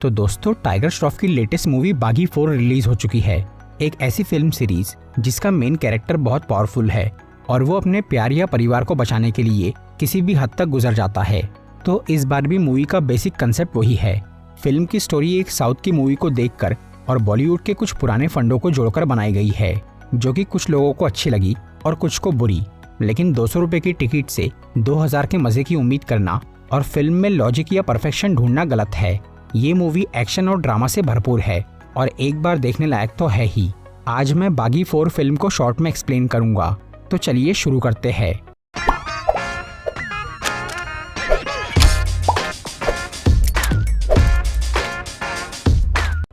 तो दोस्तों, टाइगर श्रॉफ की लेटेस्ट मूवी बागी 4 रिलीज हो चुकी है। एक ऐसी फिल्म सीरीज जिसका मेन कैरेक्टर बहुत पावरफुल है और वो अपने प्यार या परिवार को बचाने के लिए किसी भी हद तक गुजर जाता है। तो इस बार भी मूवी का बेसिक कंसेप्ट वही है। फिल्म की स्टोरी एक साउथ की मूवी को देखकर और बॉलीवुड के कुछ पुराने फंडों को जोड़कर बनाई गई है, जो कि कुछ लोगों को अच्छी लगी और कुछ को बुरी। लेकिन 200 रुपए की टिकट से 2000 के मजे की उम्मीद करना और फिल्म में लॉजिक या परफेक्शन ढूंढना गलत है। ये मूवी एक्शन और ड्रामा से भरपूर है और एक बार देखने लायक तो है ही। आज मैं बागी 4 फिल्म को शॉर्ट में एक्सप्लेन करूंगा, तो चलिए शुरू करते हैं।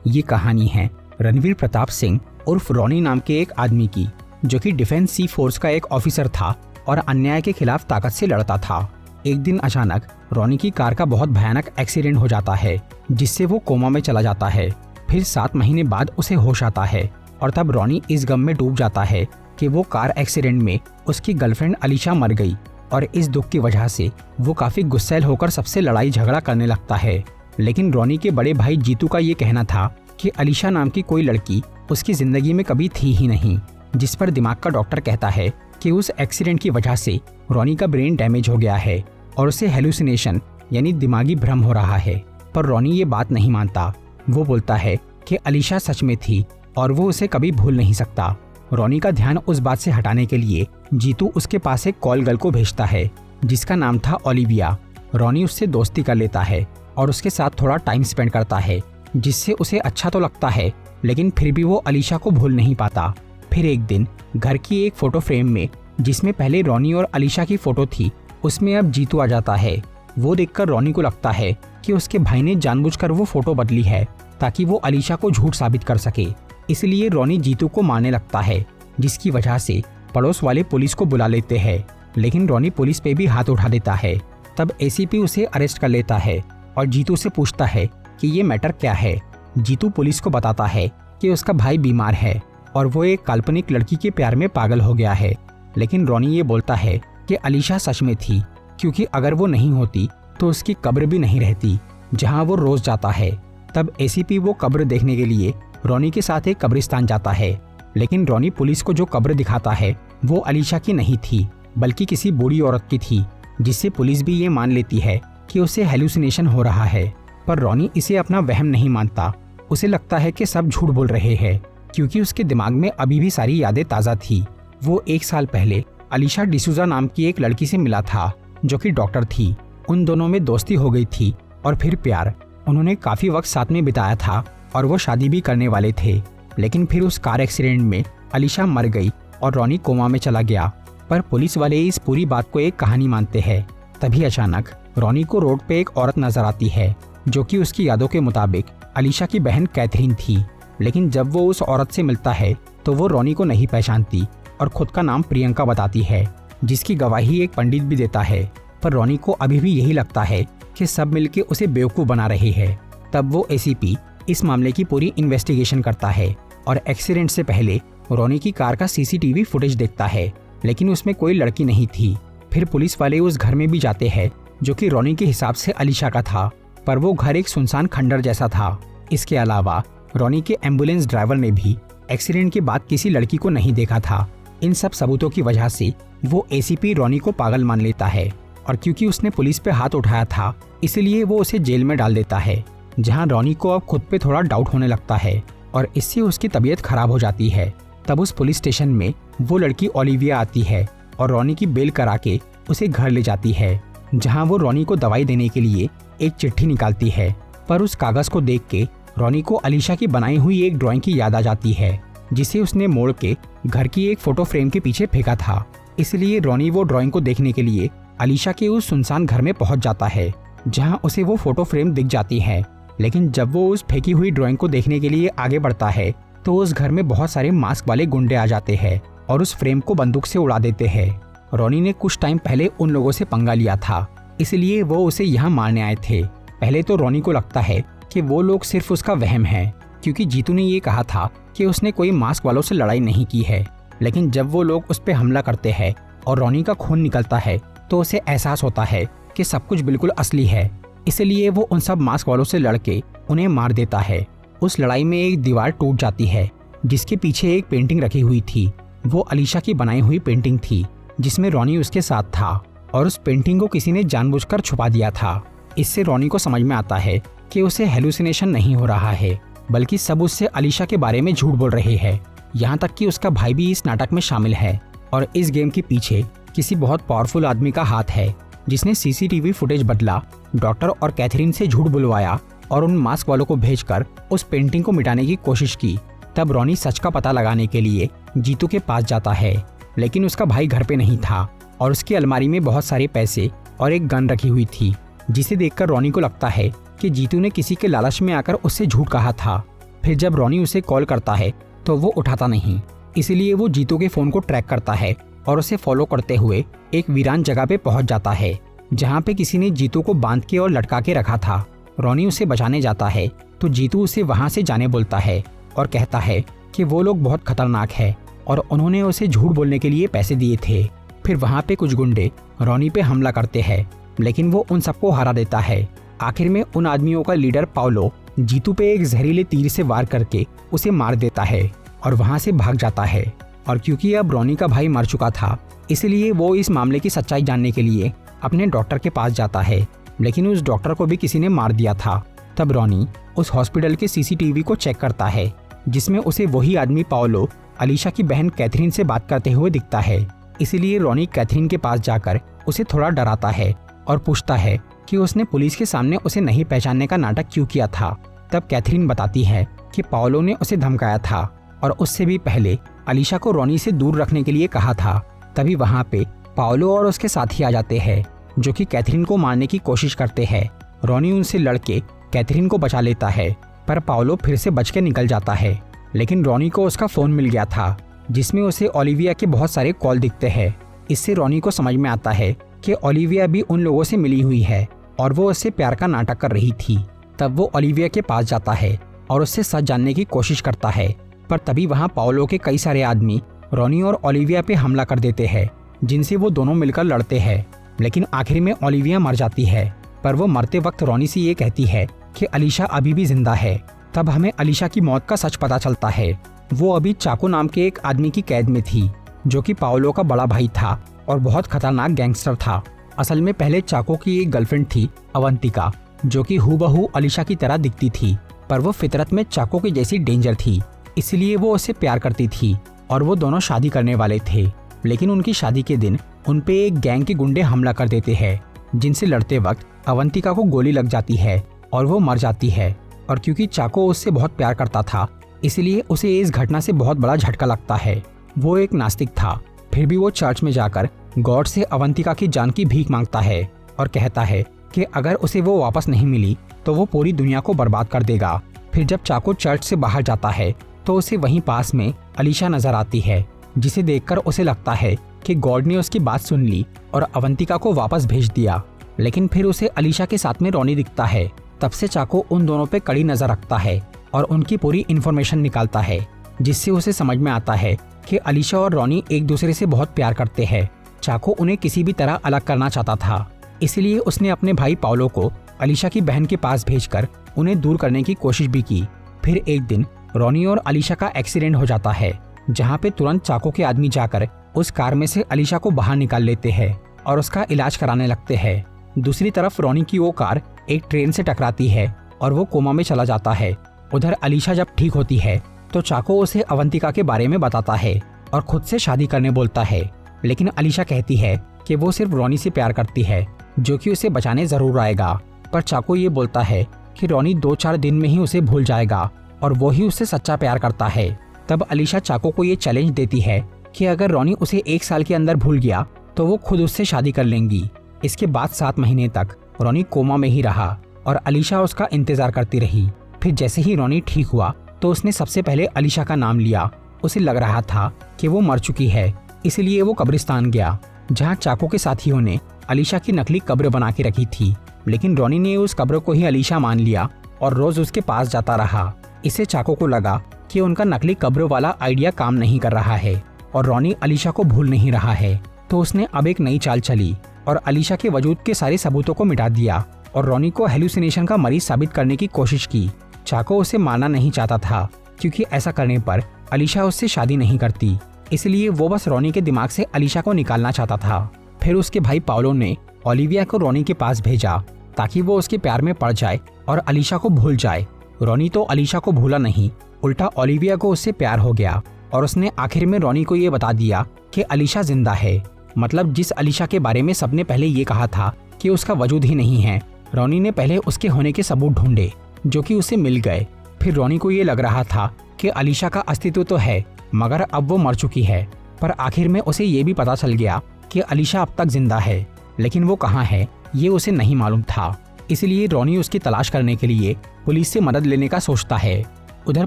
ये कहानी है रणवीर प्रताप सिंह उर्फ रॉनी नाम के एक आदमी की, जो कि डिफेंस सी फोर्स का एक ऑफिसर था और अन्याय के खिलाफ ताकत से लड़ता था। एक दिन अचानक रॉनी की कार का बहुत भयानक एक्सीडेंट हो जाता है, जिससे वो कोमा में चला जाता है। फिर 7 महीने बाद उसे होश आता है और तब रॉनी इस गम में डूब जाता है कि वो कार एक्सीडेंट में उसकी गर्लफ्रेंड अलीशा मर गई और इस दुख की वजह से वो काफी गुस्सैल होकर सबसे लड़ाई झगड़ा करने लगता है। लेकिन रॉनी के बड़े भाई जीतू का ये कहना था कि अलीशा नाम की कोई लड़की उसकी जिंदगी में कभी थी ही नहीं, जिस पर दिमाग का डॉक्टर कहता है कि उस एक्सीडेंट की वजह से रॉनी का ब्रेन डैमेज हो गया है और उसे हेलुसिनेशन यानी दिमागी भ्रम हो रहा है। पर रॉनी ये बात नहीं मानता। वो बोलता है कि अलीशा सच में थी और वो उसे कभी भूल नहीं सकता। रॉनी का ध्यान उस बात से हटाने के लिए जीतू उसके पास एक कॉल गर्ल को भेजता है, जिसका नाम था ओलिविया। रॉनी उससे दोस्ती कर लेता है और उसके साथ थोड़ा टाइम स्पेंड करता है, जिससे उसे अच्छा तो लगता है, लेकिन फिर भी वो अलीशा को भूल नहीं पाता। फिर एक दिन घर की एक फोटो फ्रेम में, जिसमें पहले रॉनी और अलीशा की फोटो थी, उसमें अब जीतू आ जाता है। वो देखकर रॉनी को लगता है कि उसके भाई ने जानबूझकर वो फोटो बदली है ताकि वो अलीशा को झूठ साबित कर सके। इसलिए रॉनी जीतू को मारने लगता है, जिसकी वजह से पड़ोस वाले पुलिस को बुला लेते हैं। लेकिन रॉनी पुलिस पे भी हाथ उठा देता है। तब एसीपी उसे अरेस्ट कर लेता है और जीतू से पूछता है कि ये मैटर क्या है। जीतू पुलिस को बताता है कि उसका भाई बीमार है और वो एक काल्पनिक लड़की के प्यार में पागल हो गया है। लेकिन रॉनी ये बोलता है कि अलीशा सच में थी, क्योंकि अगर वो नहीं होती तो उसकी कब्र भी नहीं रहती, जहां वो रोज जाता है। तब एसीपी वो कब्र देखने के लिए रॉनी के साथ एक कब्रिस्तान जाता है। लेकिन रॉनी पुलिस को जो कब्र दिखाता है वो अलीशा की नहीं थी, बल्कि किसी बूढ़ी औरत की थी, जिससे पुलिस भी ये मान लेती है कि उसे हेलुसिनेशन हो रहा है। पर रॉनी इसे अपना वहम नहीं मानता। उसे लगता है कि सब झूठ बोल रहे हैं, क्योंकि उसके दिमाग में अभी भी सारी यादें ताज़ा थी। वो 1 साल पहले अलीशा डिसूजा नाम की एक लड़की से मिला था, जो कि डॉक्टर थी। उन दोनों में दोस्ती हो गई थी और फिर प्यार। उन्होंने काफी वक्त साथ में बिताया था और वो शादी भी करने वाले थे। लेकिन फिर उस कार एक्सीडेंट में अलीशा मर गई और रॉनी कोमा में चला गया। पर पुलिस वाले इस पूरी बात को एक कहानी मानते हैं। तभी अचानक रॉनी को रोड पे एक औरत नजर आती है, जो कि उसकी यादों के मुताबिक अलीशा की बहन कैथरीन थी। लेकिन जब वो उस औरत से मिलता है तो वो रॉनी को नहीं पहचानती और खुद का नाम प्रियंका बताती है, जिसकी गवाही एक पंडित भी देता है। पर रॉनी को अभी भी यही लगता है कि सब मिलके उसे बेवकूफ़ बना रहे हैं। तब वो एसीपी इस मामले की पूरी इन्वेस्टिगेशन करता है और एक्सीडेंट से पहले रॉनी की कार का सीसीटीवी फुटेज देखता है, लेकिन उसमें कोई लड़की नहीं थी। फिर पुलिस वाले उस घर में भी जाते हैं, जो कि रॉनी के हिसाब से अलीशा का था, पर वो घर एक सुनसान खंडर जैसा था। इसके अलावा रॉनी के एम्बुलेंस ड्राइवर ने भी एक्सीडेंट के बाद किसी लड़की को नहीं देखा था। इन सब सबूतों की वजह से वो एसीपी रॉनी को पागल मान लेता है और क्योंकि उसने पुलिस पे हाथ उठाया था, इसलिए वो उसे जेल में डाल देता है, जहां रॉनी को अब खुद पे थोड़ा डाउट होने लगता है और इससे उसकी तबीयत खराब हो जाती है। तब उस पुलिस स्टेशन में वो लड़की ओलिविया आती है और रॉनी की बेल करा के उसे घर ले जाती है, जहां वो रॉनी को दवाई देने के लिए एक चिट्ठी निकालती है। पर उस कागज को देख के रॉनी को अलीशा की बनाई हुई एक ड्राइंग की याद आ जाती है, जिसे उसने मोड़ के घर की एक फोटो फ्रेम के पीछे फेंका था। इसलिए रॉनी वो ड्राइंग को देखने के लिए अलीशा के उस सुनसान घर में पहुंच जाता है, जहां उसे वो फोटो फ्रेम दिख जाती है। लेकिन जब वो उस फेंकी हुई ड्राइंग को देखने के लिए आगे बढ़ता है तो उस घर में बहुत सारे मास्क वाले गुंडे आ जाते हैं और उस फ्रेम को बंदूक से उड़ा देते हैं। रॉनी ने कुछ टाइम पहले उन लोगों से पंगा लिया था, इसलिए वो उसे यहाँ मारने आए थे। पहले तो रॉनी को लगता है कि वो लोग सिर्फ उसका वहम है, क्योंकि जीतू ने ये कहा था कि उसने कोई मास्क वालों से लड़ाई नहीं की है। लेकिन जब वो लोग उस पर हमला करते हैं और रॉनी का खून निकलता है, तो उसे एहसास होता है कि सब कुछ बिल्कुल असली है इसलिए वो उन सब मास्क वालों से लड़के उन्हें मार देता है। उस लड़ाई में एक दीवार टूट जाती है जिसके पीछे एक पेंटिंग रखी हुई थी। वो अलीशा की बनाई हुई पेंटिंग थी जिसमें रॉनी उसके साथ था और उस पेंटिंग को किसी ने जानबूझकर छुपा दिया था। इससे रॉनी को समझ में आता है कि उसे हेलुसिनेशन नहीं हो रहा है, बल्कि सब उससे अलीशा के बारे में झूठ बोल रहे हैं। यहाँ तक कि उसका भाई भी इस नाटक में शामिल है और इस गेम के पीछे किसी बहुत पावरफुल आदमी का हाथ है जिसने सीसीटीवी फुटेज बदला, डॉक्टर और कैथरीन से झूठ बुलवाया और उन मास्क वालों को भेजकर उस पेंटिंग को मिटाने की कोशिश की। तब रॉनी सच का पता लगाने के लिए जीतू के पास जाता है, लेकिन उसका भाई घर पे नहीं था और उसकी अलमारी में बहुत सारे पैसे और एक गन रखी हुई थी, जिसे देखकर रॉनी को लगता है कि जीतू ने किसी के लालच में आकर उससे झूठ कहा था। फिर जब रॉनी उसे कॉल करता है तो वो उठाता नहीं, इसलिए वो जीतू के फोन को ट्रैक करता है और उसे फॉलो करते हुए एक वीरान जगह पे पहुंच जाता है जहाँ पे किसी ने जीतू को बांध के और लटका के रखा था। रॉनी उसे बचाने जाता है तो जीतू उसे वहाँ से जाने बोलता है और कहता है कि वो लोग बहुत खतरनाक है और उन्होंने उसे झूठ बोलने के लिए पैसे दिए थे। फिर वहाँ पे कुछ गुंडे रॉनी पे हमला करते हैं, लेकिन वो उन सबको हरा देता है। आखिर में उन आदमियों का लीडर पाओलो जीतू पे एक जहरीले तीर से वार करके उसे मार देता है और वहाँ से भाग जाता है। और क्योंकि अब रॉनी का भाई मर चुका था, इसलिए वो इस मामले की सच्चाई जानने के लिए अपने डॉक्टर के पास जाता है, लेकिन उस डॉक्टर को भी किसी ने मार दिया था। तब रॉनी उस हॉस्पिटल के सीसीटीवी को चेक करता है जिसमें उसे वही आदमी पाओलो अलीशा की बहन कैथरीन से बात करते हुए दिखता है। इसीलिए रॉनी कैथरीन के पास जाकर उसे थोड़ा डराता है और पूछता है कि उसने पुलिस के सामने उसे नहीं पहचानने का नाटक क्यों किया था। तब कैथरीन बताती है कि पाओलो ने उसे धमकाया था और उससे भी पहले अलीशा को रॉनी से दूर रखने के लिए कहा था। तभी वहाँ पे पाओलो और उसके साथी आ जाते हैं जो कि कैथरीन को मारने की कोशिश करते हैं। रॉनी उनसे लड़के कैथरीन को बचा लेता है, पर पाओलो फिर से बच के निकल जाता है। लेकिन रॉनी को उसका फोन मिल गया था जिसमें उसे ओलिविया के बहुत सारे कॉल दिखते हैं। इससे रॉनी को समझ में आता है कि ओलिविया भी उन लोगों से मिली हुई है और वो उससे प्यार का नाटक कर रही थी। तब वो ओलिविया के पास जाता है और उससे सच जानने की कोशिश करता है, पर तभी वहाँ पाओलो के कई सारे आदमी रॉनी और ओलिविया पे हमला कर देते हैं, जिनसे वो दोनों मिलकर लड़ते हैं। लेकिन आखिर में ओलिविया मर जाती है, पर वो मरते वक्त रॉनी से ये कहती है कि अलीशा अभी भी जिंदा है। तब हमें अलीशा की मौत का सच पता चलता है। वो अभी चाको नाम के एक आदमी की कैद में थी जो कि पाओलो का बड़ा भाई था और बहुत खतरनाक गैंगस्टर था। असल में पहले चाको की एक गर्लफ्रेंड थी अवंतिका, जो कि हूबहू अलीशा की तरह दिखती थी, पर वो फितरत में चाको की जैसी डेंजर थी, इसलिए वो उससे प्यार करती थी और वो दोनों शादी करने वाले थे। लेकिन उनकी शादी के दिन उन पे एक गैंग के गुंडे हमला कर देते हैं, जिनसे लड़ते वक्त अवंतिका को गोली लग जाती है और वो मर जाती है। और क्योंकि चाको उससे बहुत प्यार करता था, इसलिए उसे इस घटना से बहुत बड़ा झटका लगता है। वो एक नास्तिक था, फिर भी वो चर्च में जाकर गॉड से अवंतिका की जान की भीख मांगता है और कहता है कि अगर उसे वो वापस नहीं मिली तो वो पूरी दुनिया को बर्बाद कर देगा। फिर जब चाको चर्च से बाहर जाता है तो उसे वहीं पास में अलीशा नजर आती है, जिसे देखकर उसे लगता है कि गॉड ने उसकी बात सुन ली और अवंतिका को वापस भेज दिया। लेकिन फिर उसे अलीशा के साथ में रॉनी दिखता है। तब से चाको उन दोनों पे कड़ी नजर रखता है और उनकी पूरी इन्फॉर्मेशन निकालता है, जिससे उसे समझ में आता है कि अलीशा और रॉनी एक दूसरे से बहुत प्यार करते हैं। चाको उन्हें किसी भी तरह अलग करना चाहता था, इसलिए उसने अपने भाई पाओलो को अलीशा की बहन के पास भेजकर उन्हें दूर करने की कोशिश भी की। फिर एक दिन रॉनी और अलीशा का एक्सीडेंट हो जाता है, जहाँ पे तुरंत चाको के आदमी जाकर उस कार में से अलीशा को बाहर निकाल लेते हैं और उसका इलाज कराने लगते हैं। दूसरी तरफ रॉनी की वो कार एक ट्रेन से टकराती है और वो कोमा में चला जाता है। उधर अलीशा जब ठीक होती है तो चाको उसे अवंतिका के बारे में बताता है और खुद से शादी करने बोलता है। लेकिन अलीशा कहती है कि वो सिर्फ रॉनी से प्यार करती है, जो कि उसे बचाने जरूर आएगा। पर चाको ये बोलता है कि रॉनी 2-4 दिन में ही उसे भूल जाएगा और वो ही उससे सच्चा प्यार करता है। तब अलीशा चाको को ये चैलेंज देती है कि अगर रॉनी उसे 1 साल के अंदर भूल गया तो वो खुद उससे शादी कर लेंगी। इसके बाद 7 महीने तक रॉनी कोमा में ही रहा और अलीशा उसका इंतजार करती रही। फिर जैसे ही रॉनी ठीक हुआ तो उसने सबसे पहले अलीशा का नाम लिया। उसे लग रहा था कि वो मर चुकी है, इसलिए वो कब्रिस्तान गया, जहाँ चाको के साथियों ने अलीशा की नकली कब्र बना के रखी थी। लेकिन रॉनी ने उस कब्र को ही अलीशा मान लिया और रोज उसके पास जाता रहा। इससे चाको को लगा कि उनका नकली कब्र वाला आइडिया काम नहीं कर रहा है और रॉनी अलीशा को भूल नहीं रहा है। तो उसने अब एक नई चाल चली और अलीशा के वजूद के सारे सबूतों को मिटा दिया। और रॉनी को हेलुसिनेशन का मरीज साबित करने की कोशिश की। चाको उसे मारना नहीं चाहता था क्योंकि ऐसा करने पर अलीशा उससे शादी नहीं करती, इसलिए वो बस रॉनी के दिमाग से अलीशा को निकालना चाहता था। फिर उसके भाई पाओलो ने ओलिविया को रॉनी के पास भेजा ताकि वो उसके प्यार में पड़ जाए और अलीशा को भूल जाए। रॉनी तो अलीशा को भूला नहीं, उल्टा ओलिविया को उससे प्यार हो गया और उसने आखिर में रॉनी को ये बता दिया कि अलीशा जिंदा है। मतलब जिस अलीशा के बारे में सबने पहले ये कहा था कि उसका वजूद ही नहीं है, रॉनी ने पहले उसके होने के सबूत ढूंढे जो कि उसे मिल गए। फिर रॉनी को ये लग रहा था कि अलीशा का अस्तित्व तो है मगर अब वो मर चुकी है, पर आखिर में उसे ये भी पता चल गया कि अलीशा अब तक जिंदा है, लेकिन वो कहाँ है ये उसे नहीं मालूम था। इसलिए रॉनी उसकी तलाश करने के लिए पुलिस से मदद लेने का सोचता है। उधर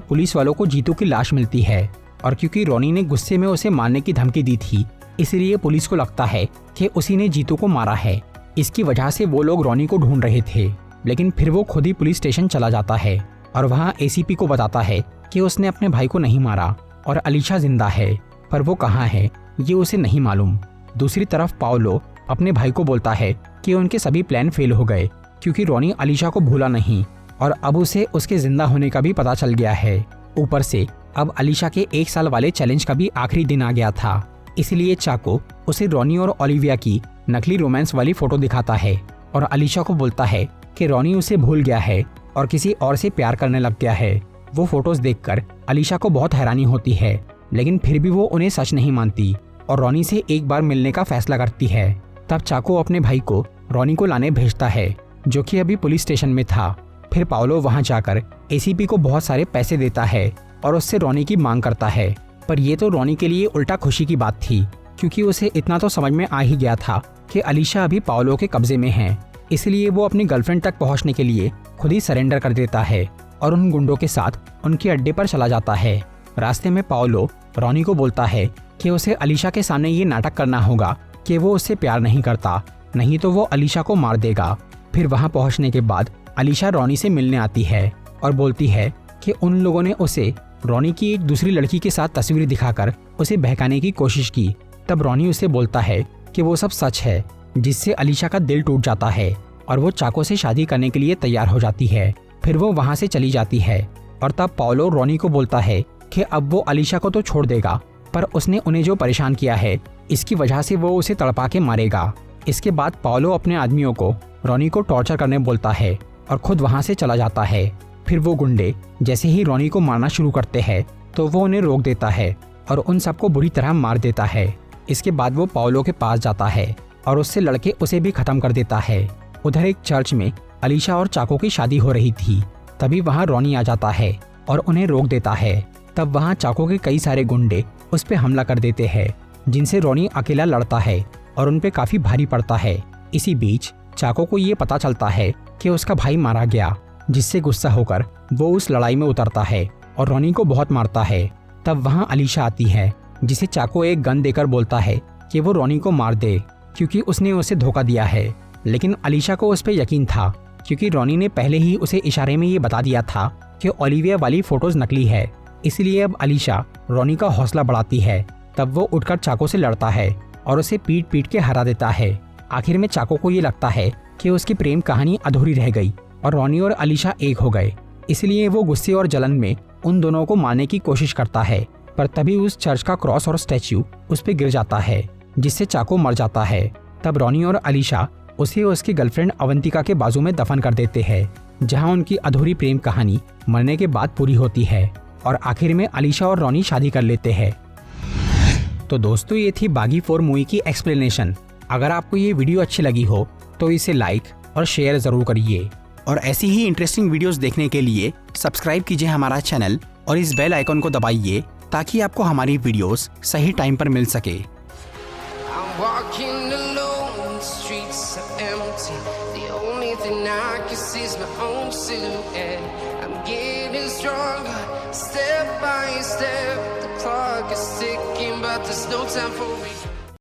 पुलिस वालों को जीतू की लाश मिलती है और क्योंकि रॉनी ने गुस्से में उसे मारने की धमकी दी थी, इसलिए पुलिस को लगता है कि उसी ने जीतू को मारा है। इसकी वजह से वो लोग रॉनी को ढूंढ रहे थे, लेकिन फिर वो खुद ही पुलिस स्टेशन चला जाता है और वहाँ एसीपी को बताता है कि उसने अपने भाई को नहीं मारा और अलीशा जिंदा है, पर वो कहाँ है ये उसे नहीं मालूम। दूसरी तरफ पाओलो अपने भाई को बोलता है कि उनके सभी प्लान फेल हो गए क्योंकि रॉनी अलीशा को भूला नहीं और अब उसे उसके जिंदा होने का भी पता चल गया है। ऊपर से अब अलीशा के 1 साल वाले चैलेंज का भी आखिरी दिन आ गया था, इसलिए चाको उसे रॉनी और ओलिविया की नकली रोमांस वाली फोटो दिखाता है और अलीशा को बोलता है कि रॉनी उसे भूल गया है और किसी और से प्यार करने लग गया है। वो फोटोज देखकर अलीशा को बहुत हैरानी होती है, लेकिन फिर भी वो उन्हें सच नहीं मानती और रॉनी से एक बार मिलने का फैसला करती है। तब चाको अपने भाई को रॉनी को लाने भेजता है जो कि अभी पुलिस स्टेशन में था। फिर पाओलो वहां जाकर एसीपी को बहुत सारे पैसे देता है और उससे रॉनी की मांग करता है, पर ये तो रॉनी के लिए उल्टा खुशी की बात थी क्योंकि उसे इतना तो समझ में आ ही गया था कि अलीशा अभी पाओलो के कब्जे में है। इसलिए वो अपनी गर्लफ्रेंड तक पहुंचने के लिए खुद ही सरेंडर कर देता है और उन गुंडों के साथ उनके अड्डे पर चला जाता है। रास्ते में पाओलो रॉनी को बोलता है कि उसे अलीशा के सामने ये नाटक करना होगा कि वो उससे प्यार नहीं करता, नहीं तो वो अलीशा को मार देगा। फिर वहां पहुंचने के बाद अलीशा रॉनी से मिलने आती है और बोलती है कि उन लोगों ने उसे रॉनी की एक दूसरी लड़की के साथ तस्वीर दिखाकर उसे बहकाने की कोशिश की। तब रॉनी उसे बोलता है कि वो सब सच है, जिससे अलीशा का दिल टूट जाता है और वो चाको से शादी करने के लिए तैयार हो जाती है। फिर वो वहां से चली जाती है और तब पाओलो रॉनी को बोलता है कि अब वो अलीशा को तो छोड़ देगा, पर उसने उन्हें जो परेशान किया है इसकी वजह से वो उसे तड़पा के मारेगा। इसके बाद पाओलो अपने आदमियों को रॉनी को टॉर्चर करने बोलता है और खुद वहां से चला जाता है। फिर वो गुंडे जैसे ही रॉनी को मारना शुरू करते हैं तो वो उन्हें रोक देता है और उन सबको बुरी तरह मार देता है। इसके बाद वो पाओलो के पास जाता है और उससे लड़के उसे भी खत्म कर देता है। उधर एक चर्च में अलीशा और चाको की शादी हो रही थी, तभी वहाँ रॉनी आ जाता है और उन्हें रोक देता है। तब वहाँ चाको के कई सारे गुंडे उस पर हमला कर देते हैं, जिनसे रॉनी अकेला लड़ता है और उन पे काफी भारी पड़ता है। इसी बीच चाको को ये पता चलता है कि उसका भाई मारा गया, जिससे गुस्सा होकर वो उस लड़ाई में उतरता है और रॉनी को बहुत मारता है। तब वहाँ अलीशा आती है, जिसे चाको एक गन देकर बोलता है कि वो रॉनी को मार दे क्योंकि उसने उसे धोखा दिया है। लेकिन अलीशा को उस पर यकीन था क्योंकि रॉनी ने पहले ही उसे इशारे में ये बता दिया था कि ओलिविया वाली फोटोज नकली है। इसलिए अब अलीशा रॉनी का हौसला बढ़ाती है। तब वो उठकर चाको से लड़ता है और उसे पीट पीट के हरा देता है। आखिर में चाको को ये लगता है कि उसकी प्रेम कहानी अधूरी रह गई और रॉनी और अलीशा एक हो गए। इसलिए वो गुस्से और जलन में उन दोनों को मारने की कोशिश करता है, पर तभी उस चर्च का क्रॉस और स्टैच्यू उस पर गिर जाता है, जिससे चाको मर जाता है। तब रॉनी और अलीशा उसे उसकी गर्लफ्रेंड अवंतिका के बाजू में दफन कर देते हैं, जहां उनकी अधूरी प्रेम कहानी मरने के बाद पूरी होती है और आखिर में अलीशा और रॉनी शादी कर लेते हैं। तो दोस्तों, ये थी बागी 4 मूवी की एक्सप्लेनेशन। अगर आपको ये वीडियो अच्छी लगी हो तो इसे लाइक और शेयर जरूर करिए और ऐसी ही इंटरेस्टिंग वीडियोस देखने के लिए सब्सक्राइब कीजिए हमारा चैनल और इस बेल आइकन को दबाइए ताकि आपको हमारी वीडियोस सही टाइम पर मिल सके। Step by step, the clock is ticking, but there's no time for me.